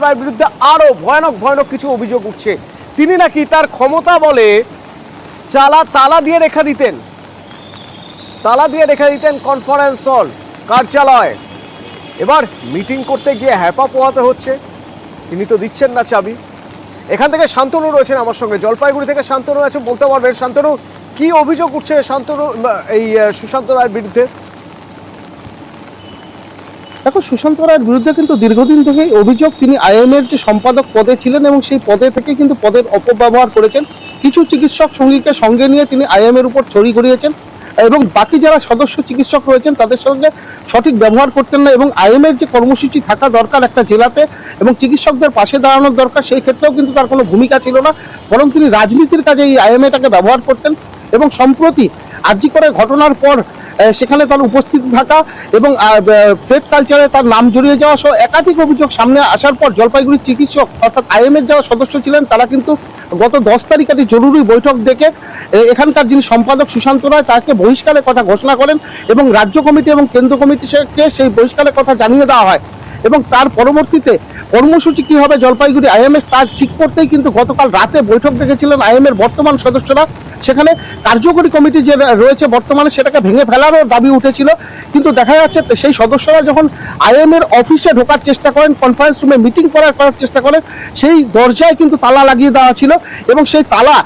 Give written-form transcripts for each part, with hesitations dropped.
রায়ের বিরুদ্ধে আরো ভয়ানক ভয়ানক কিছু অভিযোগ উঠছে। তিনি নাকি তার ক্ষমতা বলে তালা দিয়ে রেখে দিতেন কনফারেন্স হল, কার্যালয়। এবার মিটিং করতে গিয়ে হ্যাপা পোহাতে হচ্ছে, তিনি তো দিচ্ছেন না চাবি। এখান থেকে শান্তনু রয়েছেন আমার সঙ্গে, জলপাইগুড়ি থেকে শান্তনু আছে, বলতে পারবেন শান্তনু কি অভিযোগ উঠছে শান্তনু এই সুশান্ত রায়ের বিরুদ্ধে? দেখো, সুশান্ত রায়ের বিরুদ্ধে কিন্তু দীর্ঘদিন থেকেই অভিযোগ তিনি আইএমএর যে সম্পাদক পদে ছিলেন এবং সেই পদে থেকে কিন্তু পদের অপব্যবহার করেছেন। কিছু চিকিৎসক সঙ্গীকে সঙ্গে নিয়ে তিনি আইএমএর উপর ছড়ি ঘুরিয়েছেন এবং বাকি যারা সদস্য চিকিৎসক রয়েছেন তাদের সঙ্গে সঠিক ব্যবহার করতেন না। এবং আইএমএর যে কর্মসূচি থাকা দরকার একটা জেলাতে এবং চিকিৎসকদের পাশে দাঁড়ানোর দরকার, সেই ক্ষেত্রেও কিন্তু তার কোনো ভূমিকা ছিল না, বরং তিনি রাজনীতির কাজে এই আইএমএটাকে ব্যবহার করতেন। এবং সম্প্রতি আরজি করে ঘটনার পর সেখানে তার উপস্থিতি থাকা এবং ট্রেড কালচারে তার নাম জড়িয়ে যাওয়া সহ একাধিক অভিযোগ সামনে আসার পর জলপাইগুড়ির চিকিৎসক অর্থাৎ আইএমএর যারা সদস্য ছিলেন তারা কিন্তু গত 10 তারিখ একটি জরুরি বৈঠক ডেকে এখানকার যিনি সম্পাদক সুশান্ত রায় তাকে বহিষ্কারের কথা ঘোষণা করেন এবং রাজ্য কমিটি এবং কেন্দ্র কমিটিকে সেই বহিষ্কারের কথা জানিয়ে দেওয়া হয়। এবং তার পরবর্তীতে কর্মসূচি কি হবে জলপাইগুড়ি আইএমএস তার ঠিক করতেই কিন্তু গতকাল রাতে বৈঠক ডেকেছিলেন আইএমএর বর্তমান সদস্যরা। সেখানে কার্যকরী কমিটি যে রয়েছে বর্তমানে সেটাকে ভেঙে ফেলারও দাবি উঠেছিল, কিন্তু দেখা যাচ্ছে সেই সদস্যরা যখন আইএমএর অফিসে ঢোকার চেষ্টা করেন, কনফারেন্স রুমে মিটিং করার চেষ্টা করেন, সেই দরজায় কিন্তু তালা লাগিয়ে দেওয়া ছিল এবং সেই তালা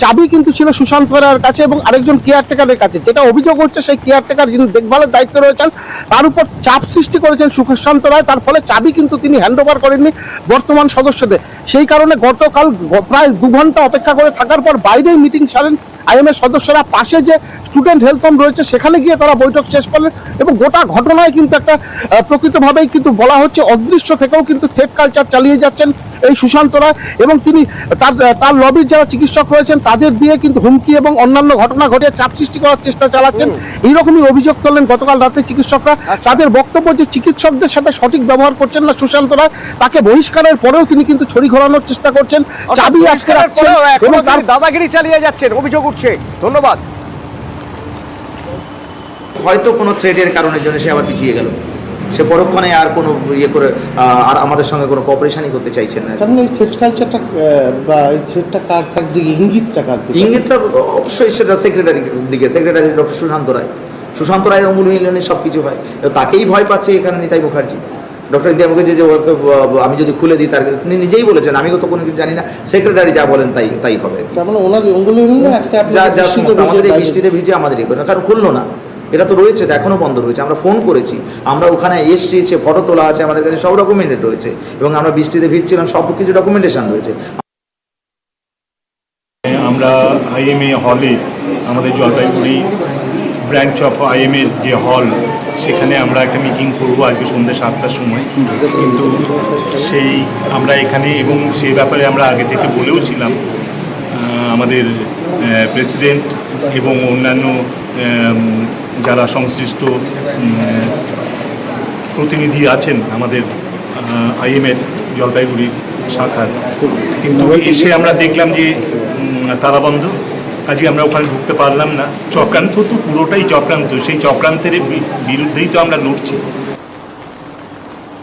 চাবি কিন্তু ছিল সুশান্ত রায়ের কাছে এবং আরেকজন কেয়ারটেকারের কাছে। যেটা অভিযোগ হচ্ছে সেই কেয়ারটেকার যিনি দেখভালের দায়িত্বে রয়েছেন তার উপর চাপ সৃষ্টি করেছেন সুশান্ত রায়, তার ফলে চাবি কিন্তু তিনি হ্যান্ডওভার করেননি বর্তমান সদস্যদের। সেই কারণে গতকাল প্রায় 2 ঘন্টা অপেক্ষা করে থাকার পর বাইরেই মিটিং সারেন আইএমএর সদস্যরা। পাশে যে স্টুডেন্ট হেলথ হোম রয়েছে সেখানে গিয়ে তারা বৈঠক শেষ করলেন এবং গোটা ঘটনায় কিন্তু একটা প্রকৃতভাবেই কিন্তু বলা হচ্ছে অদৃশ্য থেকেও কিন্তু থ্রেড কালচার চালিয়ে যাচ্ছেন এই সুশান্ত রায় এবং তিনি তার লবির যারা চিকিৎসক রয়েছেন তাদের দিয়ে কিন্তু হুমকি এবং অন্যান্য ঘটনা ঘটিয়ে চাপ সৃষ্টি করার চেষ্টা চালাচ্ছেন। এইরকমই অভিযোগ করলেন গতকাল রাতে চিকিৎসকরা। তাদের বক্তব্য যে চিকিৎসকদের সাথে সঠিক ব্যবহার করছেন না সুশান্ত রায়, তাকে বহিষ্কারের পরেও তিনি কিন্তু ছড়ি ঘোরানোর চেষ্টা করছেন, চাবি আটকে রাখছেন এবং তার দাদাগিরি চালিয়ে যাচ্ছেন, অভিযোগ উঠছে। ধন্যবাদ। হয়তো কোনো থ্রেডের কারণের জন্য সে আবার পিছিয়ে গেল, সে পরক্ষণে আর কোনো ইয়ে করে আর আমাদের সঙ্গে কোনো কোঅপারেশনই করতে চাইছেন না। কারণ এই থ্রেড কালচারটা বা এই থ্রেডটা কার দিকে ইঙ্গিতটা অবশ্যই সেটা সেক্রেটারির দিকে, সেক্রেটারি ডক্টর সুশান্ত রায়ের অমূল মিলনে সব কিছু হয়। তাকেই ভয় পাচ্ছে এখানে নিতাই মুখার্জি। ডক্টর নিতাই মুখার্জি যে আমি যদি খুলে দিই, তার তিনি নিজেই বলেছেন আমি তো কোনো কিছু জানি না, সেক্রেটারি যা বলেন তাই হবে। আমাদের এই বৃষ্টিতে ভিজে আমাদের কারণ খুললো না, এটা তো রয়েছে, এখনো বন্ধ রয়েছে। আমরা ফোন করেছি, আমরা ওখানে এসছি, সে ফটো তোলা আছে, আমাদের কাছে সব ডকুমেন্টেড রয়েছে এবং আমরা বৃষ্টিতে ভিজছিলাম, সব কিছু ডকুমেন্টেশন রয়েছে। আমরা আইএমএ হলে, আমাদের জলপাইগুড়ি ব্রাঞ্চ অফ আইএমএর যে হল, সেখানে আমরা একটা মিটিং করবো আজকে সন্ধ্যে 7টার সময়। কিন্তু আমরা এখানে এবং সেই ব্যাপারে আমরা আগে থেকে বলেও ছিলাম, আমাদের প্রেসিডেন্ট এবং অন্যান্য যারা সংশ্লিষ্ট প্রতিনিধি আছেন আমাদের আইএমএর জলপাইগুড়ি শাখার, কিন্তু এসে আমরা দেখলাম যে তালাবন্ধ, কাজে আমরা ওখানে ঢুকতে পারলাম না। চক্রান্ত তো পুরোটাই চক্রান্ত, সেই চক্রান্তের বিরুদ্ধেই তো আমরা লড়ছি।